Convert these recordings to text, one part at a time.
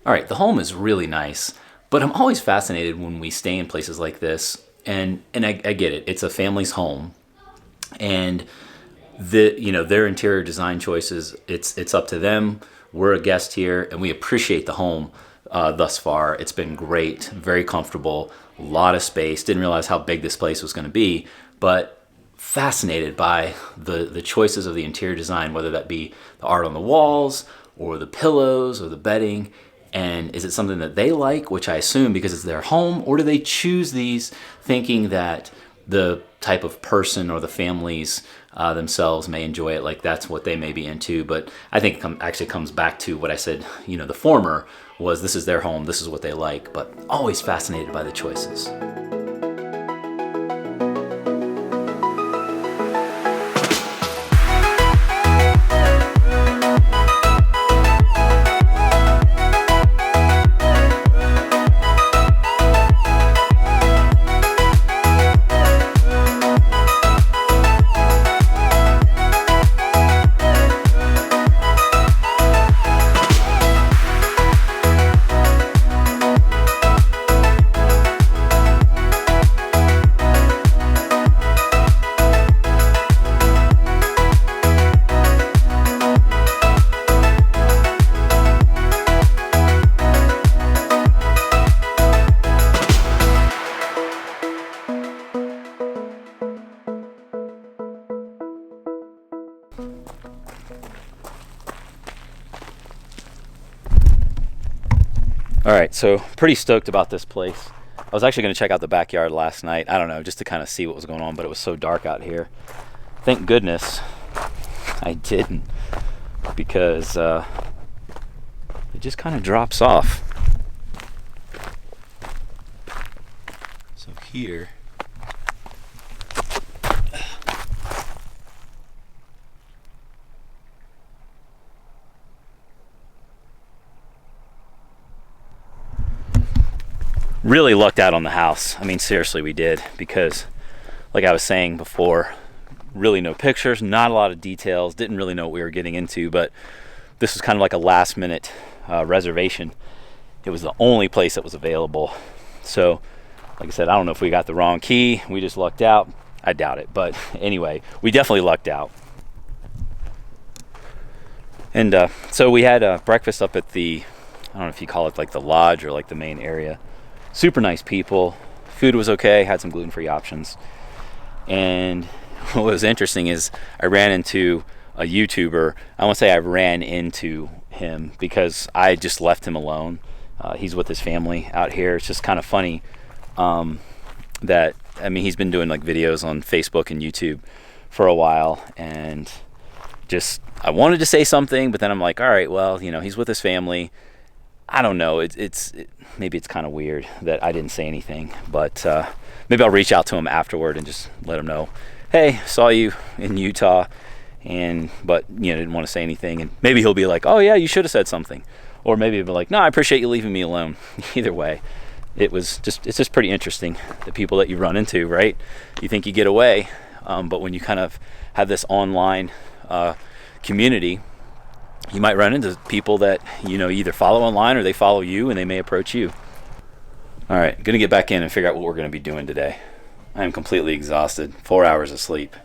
All right, the home is really nice, but I'm always fascinated when we stay in places like this. And I get it. It's a family's home, and their interior design choices. It's up to them. We're a guest here, and we appreciate the home thus far. It's been great, very comfortable, a lot of space. Didn't realize how big this place was going to be, but fascinated by the choices of the interior design, whether that be the art on the walls or the pillows or the bedding. And is it something that they like, which I assume because it's their home, or do they choose these thinking that the type of person or the families themselves may enjoy it, like that's what they may be into? But I think it actually comes back to what I said, the former was this is their home, this is what they like, but always fascinated by the choices. All right, so pretty stoked about this place. I was actually going to check out the backyard last night. I don't know, just to kind of see what was going on, but it was so dark out here. Thank goodness I didn't, because it just kind of drops off. So here, really lucked out on the house. I mean, seriously, we did, because like I was saying before, really no pictures, not a lot of details, didn't really know what we were getting into, but this was kind of like a last minute reservation. It was the only place that was available. So like I said, I don't know if we got the wrong key, we just lucked out. I doubt it, but anyway, we definitely lucked out. And so we had breakfast up at the, I don't know if you call it like the lodge or like the main area. Super nice people. Food was okay, had some gluten-free options. And what was interesting is I ran into a YouTuber. I won't say I ran into him because I just left him alone. He's with his family out here. It's just kind of funny that, I mean, he's been doing like videos on Facebook and YouTube for a while, and just, I wanted to say something, but then I'm like, all right, well, he's with his family. I don't know. Maybe it's kind of weird that I didn't say anything, but maybe I'll reach out to him afterward and just let him know, hey, saw you in Utah, but didn't want to say anything. And maybe he'll be like, oh yeah, you should have said something, or maybe he'll be like, no, I appreciate you leaving me alone. Either way, it's just pretty interesting, the people that you run into, right? You think you get away, but when you kind of have this online community, you might run into people that either follow online or they follow you, and they may approach you. All right, gonna get back in and figure out what we're gonna be doing today. I am completely exhausted. 4 hours of sleep.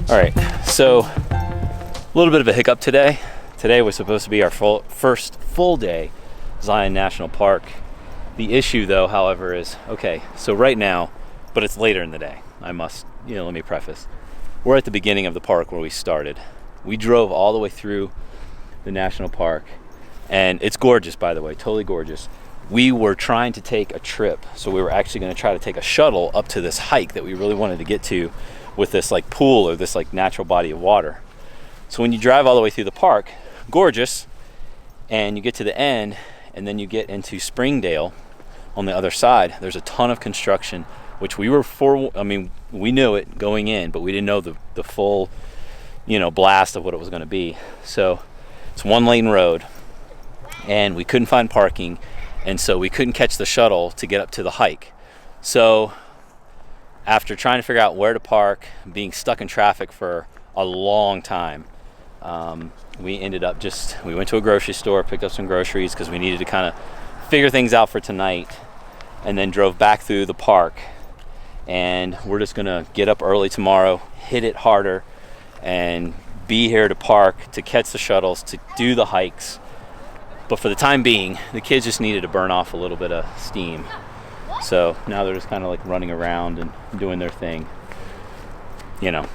All right, so a little bit of a hiccup today. Today was supposed to be our first full day Zion National Park. The issue though, however, is, okay, so right now, but it's later in the day. I must, let me preface. We're at the beginning of the park where we started. We drove all the way through the national park, and it's gorgeous, by the way, totally gorgeous. we were trying to take a trip. So we were actually going to try to take a shuttle up to this hike that we really wanted to get to with this like pool or this like natural body of water. So when you drive all the way through the park, gorgeous, and you get to the end and then you get into Springdale on the other side, there's a ton of construction, which we were we knew it going in, but we didn't know the full, blast of what it was going to be. So it's 1-lane road and we couldn't find parking, and so we couldn't catch the shuttle to get up to the hike. So after trying to figure out where to park, being stuck in traffic for a long time, we ended up we went to a grocery store, picked up some groceries because we needed to kind of figure things out for tonight, and then drove back through the park. And we're just gonna get up early tomorrow, hit it harder, and be here to park, to catch the shuttles, to do the hikes. But for the time being, the kids just needed to burn off a little bit of steam. So now they're just kind of like running around and doing their thing.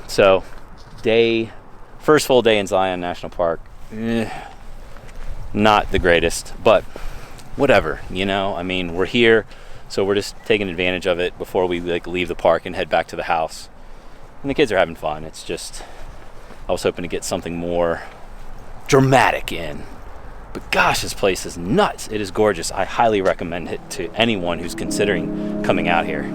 So first full day in Zion National Park, not the greatest, but whatever, we're here, so we're just taking advantage of it before we leave the park and head back to the house. And the kids are having fun. It's just, I was hoping to get something more dramatic in. But gosh, this place is nuts. It is gorgeous. I highly recommend it to anyone who's considering coming out here.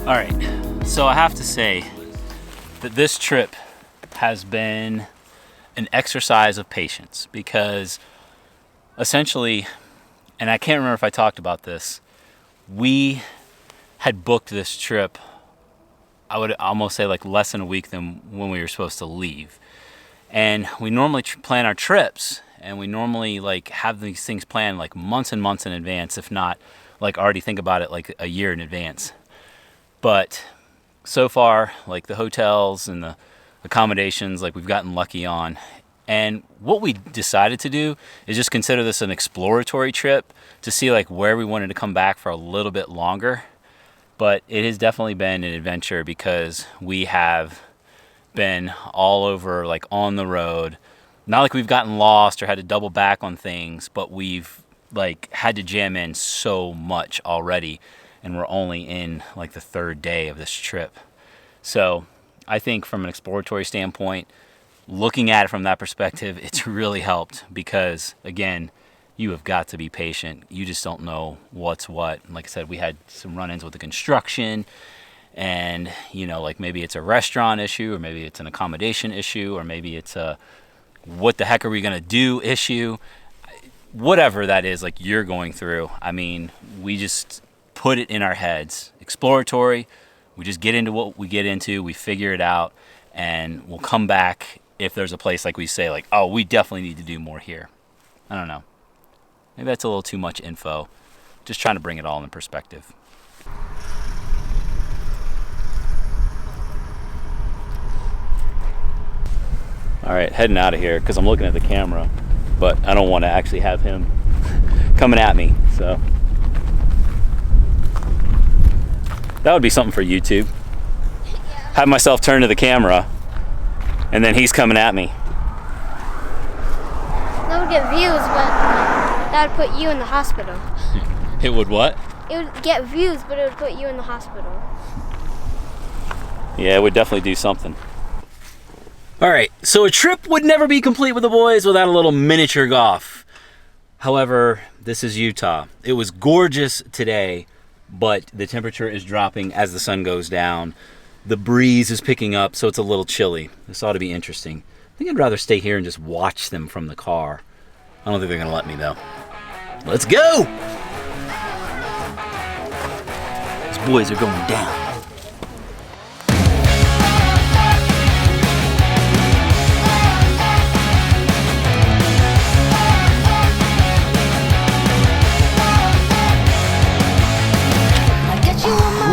All right, so I have to say that this trip has been an exercise of patience, because essentially, and I can't remember if I talked about this, we had booked this trip, I would almost say like less than a week than when we were supposed to leave. And we normally plan our trips, and we normally have these things planned like months and months in advance, if not already think about it like a year in advance. But so far, the hotels and the accommodations, we've gotten lucky on. And what we decided to do is just consider this an exploratory trip to see where we wanted to come back for a little bit longer. But it has definitely been an adventure, because we have been all over, on the road. Not like we've gotten lost or had to double back on things, but we've had to jam in so much already. And we're only in the third day of this trip. So I think from an exploratory standpoint, looking at it from that perspective, it's really helped, because again, you have got to be patient. You just don't know what's what. And like I said, we had some run-ins with the construction, and maybe it's a restaurant issue, or maybe it's an accommodation issue, or maybe it's a what the heck are we gonna do issue. Whatever that is you're going through, we just put it in our heads. Exploratory, we just get into what we get into, we figure it out, and we'll come back if there's a place we say oh, we definitely need to do more here. I don't know. Maybe that's a little too much info. Just trying to bring it all in perspective. All right, heading out of here because I'm looking at the camera, but I don't want to actually have him coming at me, so that would be something for YouTube. Have myself turn to the camera, and then he's coming at me. That would get views, but that would put you in the hospital. It would what? It would get views, but it would put you in the hospital. Yeah, it would definitely do something. All right, so a trip would never be complete with the boys without a little miniature golf. However, this is Utah. It was gorgeous today, but the temperature is dropping as the sun goes down. The breeze is picking up, so it's a little chilly. This ought to be interesting. I think I'd rather stay here and just watch them from the car. I don't think they're gonna let me though. Let's go! These boys are going down.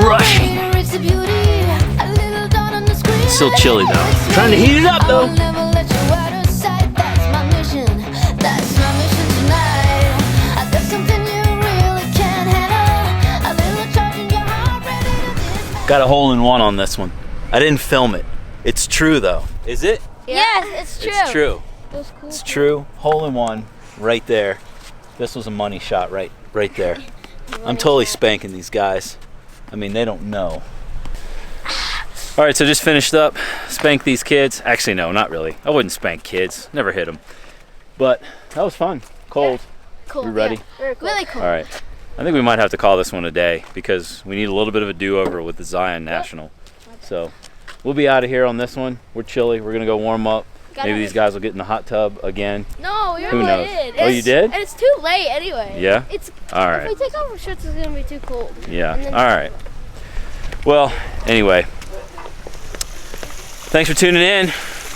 Rushing. It's still chilly though. Trying to heat it up though. Got a hole in one on this one. I didn't film it. It's true though. Is it? Yes, it's true. It's true. It was cool. It's true. Hole in one right there. This was a money shot right there. I'm totally spanking these guys. I mean, they don't know. All right, so just finished up. Spanked these kids. Actually, no, not really. I wouldn't spank kids. Never hit them. But that was fun. Cold. Yeah. Cool. We ready? Yeah. Very cool. Really cool. All right. I think we might have to call this one a day because we need a little bit of a do-over with the Zion National. So we'll be out of here on this one. We're chilly. We're going to go warm up. Maybe these guys will get in the hot tub again. No, who knows? Did. Oh, you did? And it's too late anyway. Yeah? It's all right. If we take off our shirts, it's going to be too cold. Yeah. All right. Well, anyway. Thanks for tuning in.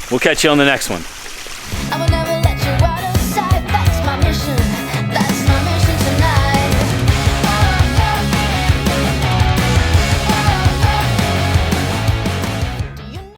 We'll catch you on the next one.